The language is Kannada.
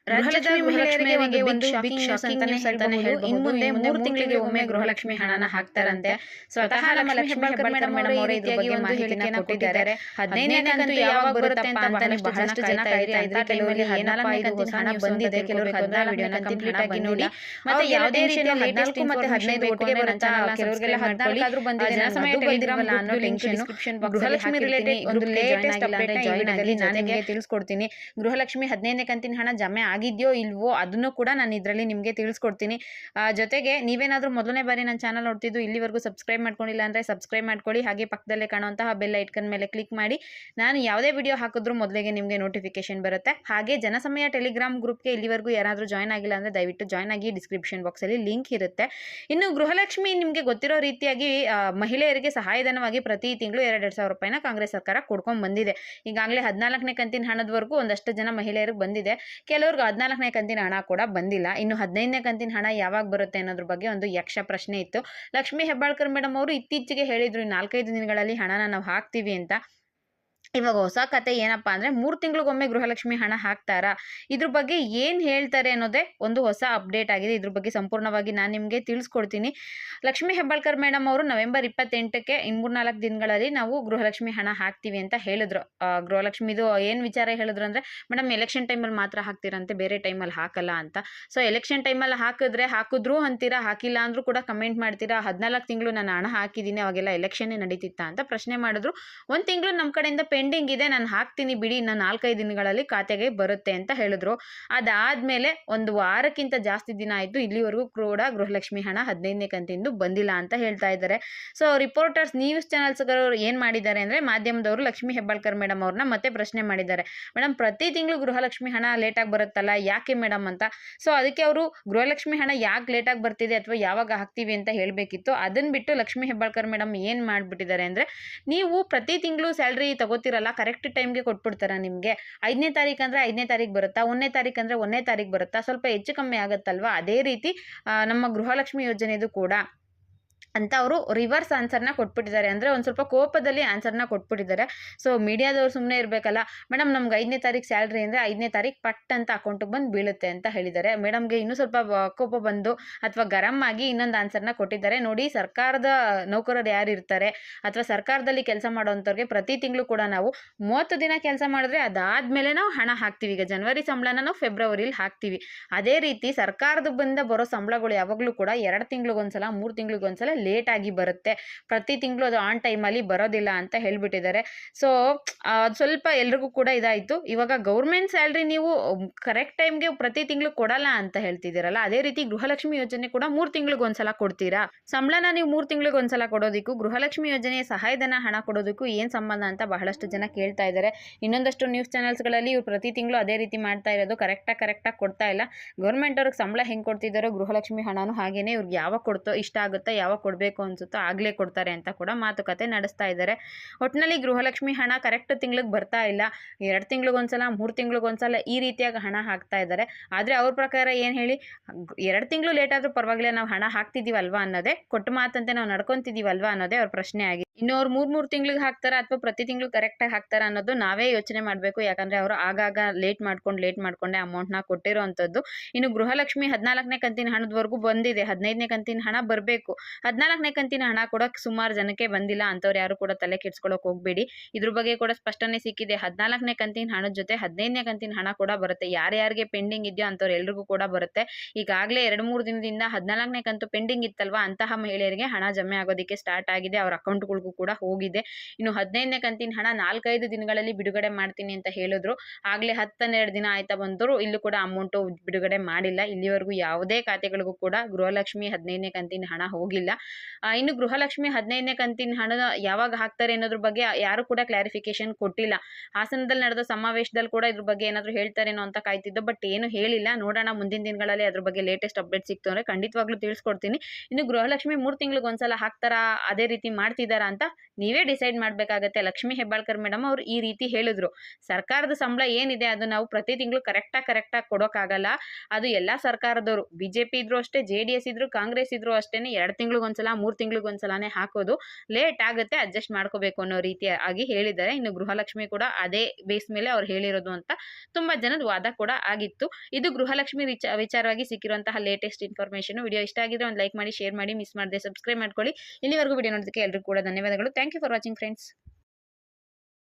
ರಾಜ್ಯದ ಗೃಹಲಕ್ಷ್ಮಿಯರಿಗೆ ಒಂದು ಬಿಗ್ ಶಾಕಿಂಗ್ ನ್ಯೂಸ್ ಅಂತಾನೆ ಹೇಳ್ಬಹುದು. ಇನ್ನು ಮುಂದೆ 3 ತಿಂಗಳಿಗೆ ಒಮ್ಮೆ ಗೃಹಲಕ್ಷ್ಮಿ ಹಣನ ಹಾಕ್ತಾರಂತೆ. ಸ್ವತಃ ನಮ್ಮ ಲಕ್ಷ್ಮಿ ಹೆಬ್ಬಾಳ್ಕರ್ ಮೇಡಮ್ ಅವರೇ ಇದ್ರ ಬಗ್ಗೆ ಒಂದು ಹೇಳಿಕೆಯನ್ನು ಕೊಟ್ಟಿದ್ದಾರೆ. 15ನೇ ಕಂತು ಯಾವಾಗ ಬರುತ್ತೆ ಅಂತ ಬಹಳಷ್ಟು ಜನ ಕಾಯ್ತಾ ಇದ್ದಾರೆ. ಕೆಲವರಿಗೆ 14ನೇ ಕಂತಿನ ಹಣ ಬಂದಿದೆ, ಕೆಲವರು 14 ವಿಡಿಯೋನ ಕಂಪ್ಲೀಟ್ ಆಗಿ ನೋಡಿ. ಮತ್ತೆ ಯಾವುದೇ ರೀತಿಯ ಲೇಟೆಸ್ಟ್ ಮತ್ತೆ 15 ಒಟ್ಟಿಗೆ ಬರುತ್ತೆ, ಕೆಲವರಿಗೆಲ್ಲ 14 ಆದ್ರೂ ಬಂದಿದೆ, ಜನಸಮಯ ಟೆಲಿಗ್ರಾಮ್ ಅನ್ನೋ ಟೆನ್ಷನ್. ಗೃಹಲಕ್ಷ್ಮಿ ರಿಲೇಟೆಡ್ ಒಂದು ಲೇಟೆಸ್ಟ್ ಅಪ್ಡೇಟ್ ಜಾಯಿನ್ ಆಗಿ ನಾನು ನಿಮಗೆ ತಿಳಿಸ್ಕೊಡ್ತೀನಿ. ಗೃಹಲಕ್ಷ್ಮಿ 15ನೇ ಕಂತಿನ ಹಣ ಜಮೆ ಆಗಿದೆಯೋ ಇಲ್ವೋ ಅದನ್ನು ಕೂಡ ನಾನು ಇದರಲ್ಲಿ ನಿಮಗೆ ತಿಳಿಸ್ಕೊಡ್ತೀನಿ. ಜೊತೆಗೆ ನೀವೇನಾದರೂ ಮೊದಲನೇ ಬಾರಿ ನನ್ನ ಚಾನಲ್ ನೋಡ್ತಿದ್ದು ಇಲ್ಲಿವರೆಗೂ ಸಬ್ಸ್ಕ್ರೈಬ್ ಮಾಡ್ಕೊಂಡಿಲ್ಲ ಅಂದರೆ ಸಬ್ಸ್ಕ್ರೈಬ್ ಮಾಡ್ಕೊಳ್ಳಿ. ಹಾಗೆ ಪಕ್ಕದಲ್ಲೇ ಕಾಣುವಂತಹ ಬೆಲ್ ಐಕನ್ ಮೇಲೆ ಕ್ಲಿಕ್ ಮಾಡಿ. ನಾನು ಯಾವುದೇ ವಿಡಿಯೋ ಹಾಕಿದ್ರೂ ಮೊದಲಿಗೆ ನಿಮಗೆ ನೋಟಿಫಿಕೇಶನ್ ಬರುತ್ತೆ. ಹಾಗೆ ಜನಸಮಯ ಟೆಲಿಗ್ರಾಮ್ ಗ್ರೂಪ್ಗೆ ಇಲ್ಲಿವರೆಗೂ ಯಾರಾದರೂ ಜಾಯ್ನ್ ಆಗಿಲ್ಲ ಅಂದರೆ ದಯವಿಟ್ಟು ಜಾಯ್ನ್ ಆಗಿ. ಡಿಸ್ಕ್ರಿಪ್ಷನ್ ಬಾಕ್ಸಲ್ಲಿ ಲಿಂಕ್ ಇರುತ್ತೆ. ಇನ್ನು ಗೃಹಲಕ್ಷ್ಮಿ ನಿಮಗೆ ಗೊತ್ತಿರೋ ರೀತಿಯಾಗಿ ಮಹಿಳೆಯರಿಗೆ ಸಹಾಯಧನವಾಗಿ ಪ್ರತಿ ತಿಂಗಳು 2,000 ರೂಪಾಯಿನ ಕಾಂಗ್ರೆಸ್ ಸರ್ಕಾರ ಕೊಡ್ಕೊಂಡು ಬಂದಿದೆ. ಈಗಾಗಲೇ 14ನೇ ಕಂತಿನ ಹಣದವರೆಗೂ ಒಂದಷ್ಟು ಜನ ಮಹಿಳೆಯರಿಗೆ ಬಂದಿದೆ, ಕೆಲವ್ರಿಗೆ 14ನೇ ಕಂತಿನ ಹಣ ಕೂಡ ಬಂದಿಲ್ಲ. ಇನ್ನು 15ನೇ ಕಂತಿನ ಹಣ ಯಾವಾಗ ಬರುತ್ತೆ ಅನ್ನೋದ್ರ ಬಗ್ಗೆ ಒಂದು ಯಕ್ಷ ಪ್ರಶ್ನೆ ಇತ್ತು. ಲಕ್ಷ್ಮಿ ಹೆಬ್ಬಾಳ್ಕರ್ ಮೇಡಮ್ ಅವರು ಇತ್ತೀಚೆಗೆ ಹೇಳಿದ್ರು 4-5 ದಿನಗಳಲ್ಲಿ ಹಣನ ನಾವು ಹಾಕ್ತೀವಿ ಅಂತ. ಇವಾಗ ಹೊಸ ಕತೆ ಏನಪ್ಪಾ ಅಂದರೆ 3 ತಿಂಗಳಿಗೊಮ್ಮೆ ಗೃಹಲಕ್ಷ್ಮಿ ಹಣ ಹಾಕ್ತಾರಾ, ಇದ್ರ ಬಗ್ಗೆ ಏನು ಹೇಳ್ತಾರೆ ಅನ್ನೋದೇ ಒಂದು ಹೊಸ ಅಪ್ಡೇಟ್ ಆಗಿದೆ. ಇದ್ರ ಬಗ್ಗೆ ಸಂಪೂರ್ಣವಾಗಿ ನಾನು ನಿಮಗೆ ತಿಳಿಸ್ಕೊಡ್ತೀನಿ. ಲಕ್ಷ್ಮಿ ಹೆಬ್ಬಾಳ್ಕರ್ ಮೇಡಮ್ ಅವರು ನವೆಂಬರ್ 28ಕ್ಕೆ 3-4 ದಿನಗಳಲ್ಲಿ ನಾವು ಗೃಹಲಕ್ಷ್ಮಿ ಹಣ ಹಾಕ್ತೀವಿ ಅಂತ ಹೇಳಿದ್ರು. ಗೃಹಲಕ್ಷ್ಮಿದು ಏನು ವಿಚಾರ ಹೇಳಿದ್ರು ಅಂದರೆ, ಮೇಡಮ್ ಎಲೆಕ್ಷನ್ ಟೈಮಲ್ಲಿ ಮಾತ್ರ ಹಾಕ್ತೀರಂತೆ, ಬೇರೆ ಟೈಮಲ್ಲಿ ಹಾಕಲ್ಲ ಅಂತ. ಸೊ ಎಲೆಕ್ಷನ್ ಟೈಮಲ್ಲಿ ಹಾಕಿದ್ರು ಅಂತೀರಾ, ಹಾಕಿಲ್ಲ ಅಂದರೂ ಕೂಡ ಕಮೆಂಟ್ ಮಾಡ್ತೀರಾ. 14 ತಿಂಗಳು ನಾನು ಹಣ ಹಾಕಿದ್ದೀನಿ, ಅವಾಗೆಲ್ಲ ಎಲೆಕ್ಷನ್ನೇ ನಡೀತಿತ್ತಾ ಅಂತ ಪ್ರಶ್ನೆ ಮಾಡಿದ್ರು. 1 ತಿಂಗಳು ನಮ್ಮ ಕಡೆಯಿಂದ ಪೆಂಡಿಂಗ್ ಇದೆ, ನಾನು ಹಾಕ್ತೀನಿ ಬಿಡಿ, ಇನ್ನು 4-5 ದಿನಗಳಲ್ಲಿ ಖಾತೆಗೆ ಬರುತ್ತೆ ಅಂತ ಹೇಳಿದ್ರು. ಅದಾದಮೇಲೆ ಒಂದು ವಾರಕ್ಕಿಂತ ಜಾಸ್ತಿ ದಿನ ಆಯಿತು, ಇಲ್ಲಿವರೆಗೂ ಕೂಡ ಗೃಹಲಕ್ಷ್ಮಿ ಹಣ 15ನೇ ಕಂತಿಂದು ಬಂದಿಲ್ಲ ಅಂತ ಹೇಳ್ತಾ ಇದ್ದಾರೆ. ಸೊ ರಿಪೋರ್ಟರ್ಸ್ ನ್ಯೂಸ್ ಚಾನಲ್ಸ್ಗಳು ಏನು ಮಾಡಿದ್ದಾರೆ ಅಂದರೆ, ಮಾಧ್ಯಮದವರು ಲಕ್ಷ್ಮಿ ಹೆಬ್ಬಾಳ್ಕರ್ ಮೇಡಮ್ ಅವ್ರನ್ನ ಮತ್ತೆ ಪ್ರಶ್ನೆ ಮಾಡಿದ್ದಾರೆ. ಮೇಡಮ್ ಪ್ರತಿ ತಿಂಗಳು ಗೃಹಲಕ್ಷ್ಮಿ ಹಣ ಲೇಟಾಗಿ ಬರುತ್ತಲ್ಲ, ಯಾಕೆ ಮೇಡಮ್ ಅಂತ. ಸೊ ಅದಕ್ಕೆ ಅವರು ಗೃಹಲಕ್ಷ್ಮಿ ಹಣ ಯಾಕೆ ಲೇಟಾಗಿ ಬರ್ತಿದೆ ಅಥವಾ ಯಾವಾಗ ಹಾಕ್ತೀವಿ ಅಂತ ಹೇಳಬೇಕಿತ್ತು. ಅದನ್ನು ಬಿಟ್ಟು ಲಕ್ಷ್ಮಿ ಹೆಬ್ಬಾಳ್ಕರ್ ಮೇಡಮ್ ಏನು ಮಾಡಿಬಿಟ್ಟಿದ್ದಾರೆ ಅಂದರೆ, ನೀವು ಪ್ರತಿ ತಿಂಗಳು ಸ್ಯಾಲ್ರಿ ತಗೋತಿರಲ್ಲ, ಕರೆಕ್ಟ್ ಟೈಮ್ಗೆ ಕೊಟ್ಬಿಡ್ತಾರ ನಿಮಗೆ. 5ನೇ ತಾರೀಕು ಅಂದರೆ 5ನೇ ತಾರೀಕು ಬರುತ್ತಾ, 1ನೇ ತಾರೀಕು ಅಂದರೆ 1ನೇ ತಾರೀಕು ಬರುತ್ತಾ, ಸ್ವಲ್ಪ ಹೆಚ್ಚು ಕಮ್ಮಿ ಆಗುತ್ತಲ್ವಾ. ಅದೇ ರೀತಿ ನಮ್ಮ ಗೃಹಲಕ್ಷ್ಮಿ ಯೋಜನೆದು ಕೂಡ ಅಂತ ಅವರು ರಿವರ್ಸ್ ಆನ್ಸರ್ನ ಕೊಟ್ಬಿಟ್ಟಿದ್ದಾರೆ. ಅಂದರೆ ಒಂದು ಸ್ವಲ್ಪ ಕೋಪದಲ್ಲಿ ಆನ್ಸರ್ನ ಕೊಟ್ಬಿಟ್ಟಿದ್ದಾರೆ. ಸೊ ಮೀಡಿಯಾದವ್ರು ಸುಮ್ಮನೆ ಇರಬೇಕಲ್ಲ. ಮೇಡಮ್ ನಮ್ಗೆ 5ನೇ ತಾರೀಕು ಸ್ಯಾಲ್ರಿ ಅಂದರೆ 5ನೇ ತಾರೀಕು ಪಟ್ ಅಂತ ಅಕೌಂಟಿಗೆ ಬಂದು ಬೀಳುತ್ತೆ ಅಂತ ಹೇಳಿದ್ದಾರೆ. ಮೇಡಮ್ಗೆ ಇನ್ನೂ ಸ್ವಲ್ಪ ಕೋಪ ಬಂದು ಅಥವಾ ಗರಂ ಆಗಿ ಇನ್ನೊಂದು ಆನ್ಸರ್ನ ಕೊಟ್ಟಿದ್ದಾರೆ. ನೋಡಿ, ಸರ್ಕಾರದ ನೌಕರರು ಯಾರು ಇರ್ತಾರೆ ಅಥವಾ ಸರ್ಕಾರದಲ್ಲಿ ಕೆಲಸ ಮಾಡೋವಂಥವ್ರಿಗೆ ಪ್ರತಿ ತಿಂಗಳು ಕೂಡ ನಾವು 30 ದಿನ ಕೆಲಸ ಮಾಡಿದ್ರೆ ಅದಾದಮೇಲೆ ನಾವು ಹಣ ಹಾಕ್ತೀವಿ. ಈಗ ಜನವರಿ ಸಂಬಳನ ನಾವು ಫೆಬ್ರವರಿಲಿ ಹಾಕ್ತೀವಿ. ಅದೇ ರೀತಿ ಸರ್ಕಾರದ ಬಂದ ಬರೋ ಸಂಬಳಗಳು ಯಾವಾಗಲೂ ಕೂಡ 2 ತಿಂಗಳಿಗೊಂದ್ಸಲ 3 ತಿಂಗಳಿಗೊಂದ್ಸಲ ಲೇಟ್ ಆಗಿ ಬರುತ್ತೆ. ಪ್ರತಿ ತಿಂಗಳು ಅದು ಆನ್ ಟೈಮಲ್ಲಿ ಬರೋದಿಲ್ಲ ಅಂತ ಹೇಳ್ಬಿಟ್ಟಿದ್ದಾರೆ. ಸೊ ಅದು ಸ್ವಲ್ಪ ಎಲ್ರಿಗೂ ಕೂಡ ಇದಾಯಿತು. ಇವಾಗ ಗೌರ್ಮೆಂಟ್ ಸ್ಯಾಲ್ರಿ ನೀವು ಕರೆಕ್ಟ್ ಟೈಮ್ಗೆ ಪ್ರತಿ ತಿಂಗಳು ಕೊಡಲ್ಲ ಅಂತ ಹೇಳ್ತಿದ್ದೀರಲ್ಲ, ಅದೇ ರೀತಿ ಗೃಹಲಕ್ಷ್ಮಿ ಯೋಜನೆ ಕೂಡ 3 ತಿಂಗಳಿಗೊಂದ್ಸಲ ಕೊಡ್ತೀರಾ? ಸಂಬಳನ ನೀವು 3 ತಿಂಗಳಿಗೊಂದ್ಸಲ ಕೊಡೋದಕ್ಕೂ ಗೃಹಲಕ್ಷ್ಮಿ ಯೋಜನೆಯ ಸಹಾಯಧನ ಹಣ ಕೊಡೋದಕ್ಕೂ ಏನು ಸಂಬಂಧ ಅಂತ ಬಹಳಷ್ಟು ಜನ ಕೇಳ್ತಾ ಇದ್ದಾರೆ. ಇನ್ನೊಂದಷ್ಟು ನ್ಯೂಸ್ ಚಾನಲ್ಸ್ಗಳಲ್ಲಿ ಇವ್ರು ಪ್ರತಿ ತಿಂಗಳು ಅದೇ ರೀತಿ ಮಾಡ್ತಾ ಇರೋದು, ಕರೆಕ್ಟಾಗಿ ಕೊಡ್ತಾ ಇಲ್ಲ. ಗೌರ್ಮೆಂಟ್ ಅವ್ರಿಗೆ ಸಂಬಳ ಹೆಂಗೆ ಕೊಡ್ತಿದ್ದಾರೋ ಗೃಹಲಕ್ಷ್ಮಿ ಹಣನೂ ಹಾಗೇನೆ ಇವ್ರಿಗೆ ಯಾವಾಗ ಕೊಡ್ತೋ ಇಷ್ಟ ಆಗುತ್ತೋ ಯಾವಾಗ ಕೊಡಬೇಕು ಅನ್ಸುತ್ತೋ ಆಗಲೇ ಕೊಡ್ತಾರೆ ಅಂತ ಕೂಡ ಮಾತುಕತೆ ನಡೆಸ್ತಾ ಇದ್ದಾರೆ. ಒಟ್ಟಿನಲ್ಲಿ ಗೃಹಲಕ್ಷ್ಮಿ ಹಣ ಕರೆಕ್ಟ್ ತಿಂಗಳಿಗೆ ಬರ್ತಾ ಇಲ್ಲ. 2 ತಿಂಗಳಿಗೊಂದ್ಸಲ 3 ತಿಂಗಳಿಗೊಂದ್ಸಲ ಈ ರೀತಿಯಾಗಿ ಹಣ ಹಾಕ್ತಾ ಇದ್ದಾರೆ. ಆದರೆ ಅವ್ರ ಪ್ರಕಾರ ಏನು ಹೇಳಿ, 2 ತಿಂಗಳು ಲೇಟ್ ಆದರೂ ಪರವಾಗಿಲ್ಲ, ನಾವು ಹಣ ಹಾಕ್ತಿದ್ದೀವಲ್ವಾ ಅನ್ನೋದೇ, ಕೊಟ್ಟ ಮಾತಂತೆ ನಾವು ನಡ್ಕೊತಿದ್ದೀವಲ್ವಾ ಅನ್ನೋದೇ ಅವ್ರ ಪ್ರಶ್ನೆ ಆಗಿದೆ. ಇನ್ನು ಅವ್ರು 3 ತಿಂಗಳಿಗೆ ಹಾಕ್ತಾರಾ ಅಥವಾ ಪ್ರತಿ ತಿಂಗಳು ಕರೆಕ್ಟಾಗಿ ಹಾಕ್ತಾರಾ ಅನ್ನೋದು ನಾವೇ ಯೋಚನೆ ಮಾಡಬೇಕು. ಯಾಕಂದರೆ ಅವರು ಆಗಾಗ ಲೇಟ್ ಮಾಡ್ಕೊಂಡೇ ಅಮೌಂಟ್ನ ಕೊಟ್ಟಿರೋ ಅಂಥದ್ದು. ಇನ್ನು ಗೃಹಲಕ್ಷ್ಮಿ 14ನೇ ಕಂತಿನ ಹಣದವರೆಗೂ ಬಂದಿದೆ, 15ನೇ ಕಂತಿನ ಹಣ ಬರಬೇಕು. 14ನೇ ಕಂತಿನ ಹಣ ಕೂಡ ಸುಮಾರು ಜನಕ್ಕೆ ಬಂದಿಲ್ಲ. ಅಂಥವ್ರು ಯಾರು ಕೂಡ ತಲೆ ಕೆಡ್ಸ್ಕೊಳ್ಳೋಕೆ ಹೋಗಬೇಡಿ. ಇದ್ರ ಬಗ್ಗೆ ಕೂಡ ಸ್ಪಷ್ಟನೆ ಸಿಕ್ಕಿದೆ. 14ನೇ ಕಂತಿನ ಹಣದ ಜೊತೆ 15ನೇ ಕಂತಿನ ಹಣ ಕೂಡ ಬರುತ್ತೆ. ಯಾರ್ಯಾರಿಗೆ ಪೆಂಡಿಂಗ್ ಇದೆಯೋ ಅಂಥವ್ರು ಎಲ್ರಿಗೂ ಕೂಡ ಬರುತ್ತೆ. ಈಗಾಗಲೇ 2-3 ದಿನದಿಂದ 14ನೇ ಕಂತು ಪೆಂಡಿಂಗ್ ಇತ್ತಲ್ವಾ, ಅಂತಹ ಮಹಿಳೆಯರಿಗೆ ಹಣ ಜಮೆ ಆಗೋದಕ್ಕೆ ಸ್ಟಾರ್ಟ್ ಆಗಿದೆ, ಅವ್ರ ಅಕೌಂಟ್ಗಳಿಗೂ ಕೂಡ ಹೋಗಿದೆ. ಇನ್ನು 15ನೇ ಕಂತಿನ ಹಣ 4-5 ದಿನಗಳಲ್ಲಿ ಬಿಡುಗಡೆ ಮಾಡ್ತೀನಿ ಅಂತ ಹೇಳಿದ್ರು. ಆಗಲೇ 10-12 ದಿನ ಆಯ್ತಾ ಬಂದರು, ಇಲ್ಲೂ ಕೂಡ ಅಮೌಂಟು ಬಿಡುಗಡೆ ಮಾಡಿಲ್ಲ. ಇಲ್ಲಿವರೆಗೂ ಯಾವುದೇ ಖಾತೆಗಳಿಗೂ ಕೂಡ ಗೃಹಲಕ್ಷ್ಮಿ 15ನೇ ಕಂತಿನ ಹಣ ಹೋಗಿಲ್ಲ. ಇನ್ನು ಗೃಹಲಕ್ಷ್ಮಿ 15ನೇ ಕಂತಿನ ಹಣ ಯಾವಾಗ ಹಾಕ್ತಾರೆ ಅನ್ನೋದ್ರ ಬಗ್ಗೆ ಯಾರು ಕೂಡ ಕ್ಲಾರಿಫಿಕೇಶನ್ ಕೊಟ್ಟಿಲ್ಲ. ಹಾಸನದಲ್ಲಿ ನಡೆದ ಸಮಾವೇಶದಲ್ಲಿ ಕೂಡ ಇದ್ರ ಬಗ್ಗೆ ಏನಾದರೂ ಹೇಳ್ತಾರೇನೋ ಅಂತ ಕಾಯ್ತಿದ್ದು, ಬಟ್ ಏನು ಹೇಳಿಲ್ಲ. ನೋಡೋಣ ಮುಂದಿನ ದಿನಗಳಲ್ಲಿ ಅದ್ರ ಬಗ್ಗೆ ಲೇಟೆಸ್ಟ್ ಅಪ್ಡೇಟ್ ಸಿಕ್ತು ಅಂದರೆ ಖಂಡಿತವಾಗ್ಲೂ ತಿಳಿಸ್ಕೊಡ್ತೀನಿ. ಇನ್ನು ಗೃಹಲಕ್ಷ್ಮಿ 3 ತಿಂಗಳಿಗೊಂದ್ಸಲ ಹಾಕ್ತಾರಾ, ಅದೇ ರೀತಿ ಮಾಡ್ತಿದ್ದಾರಾ ಅಂತ ನೀವೇ ಡಿಸೈಡ್ ಮಾಡಬೇಕಾಗತ್ತೆ. ಲಕ್ಷ್ಮೀ ಹೆಬ್ಬಾಳ್ಕರ್ ಮೇಡಮ್ ಅವರು ಈ ರೀತಿ ಹೇಳಿದ್ರು. ಸರ್ಕಾರದ ಸಂಬಳ ಏನಿದೆ ಅದು ನಾವು ಪ್ರತಿ ತಿಂಗಳು ಕರೆಕ್ಟಾಗಿ ಕೊಡೋಕ್ಕಾಗಲ್ಲ. ಅದು ಎಲ್ಲ ಸರ್ಕಾರದವರು, ಬಿಜೆಪಿ ಇದ್ರು ಅಷ್ಟೇ, JDS ಇದ್ರು, ಕಾಂಗ್ರೆಸ್ ಇದ್ರು ಅಷ್ಟೇನೆ 2 ತಿಂಗಳಿಗೊಂದ್ಸಲ 3 ತಿಂಗಳಿಗೊಂದ್ಸಲನೇ ಹಾಕೋದು. ಲೇಟ್ ಆಗುತ್ತೆ, ಅಡ್ಜಸ್ಟ್ ಮಾಡ್ಕೋಬೇಕು ಅನ್ನೋ ರೀತಿಯಾಗಿ ಹೇಳಿದ್ದಾರೆ. ಇನ್ನು ಗೃಹಲಕ್ಷ್ಮಿ ಕೂಡ ಅದೇ ಬೇಸ್ ಮೇಲೆ ಅವ್ರು ಹೇಳಿರೋದು ಅಂತ ತುಂಬಾ ಜನದ ವಾದ ಕೂಡ ಆಗಿತ್ತು. ಇದು ಗೃಹಲಕ್ಷ್ಮಿ ವಿಚಾರವಾಗಿ ಸಿಕ್ಕಿರುವಂತಹ ಲೇಟೆಸ್ಟ್ ಇನ್ಫಾರ್ಮೇಷನ್. ವಿಡಿಯೋ ಇಷ್ಟ ಆಗಿದ್ರೆ ಒಂದು ಲೈಕ್ ಮಾಡಿ, ಶೇರ್ ಮಾಡಿ, ಮಿಸ್ ಮಾಡದೆ ಸಬ್ಸ್ಕ್ರೈಬ್ ಮಾಡ್ಕೊಳ್ಳಿ. ಇಲ್ಲಿವರೆಗೂ ವಿಡಿಯೋ ನೋಡೋದಕ್ಕೆ ಎಲ್ಲರಿಗೂ ಕೂಡ ಧನ್ಯವಾದಗಳು. Thank you for watching friends.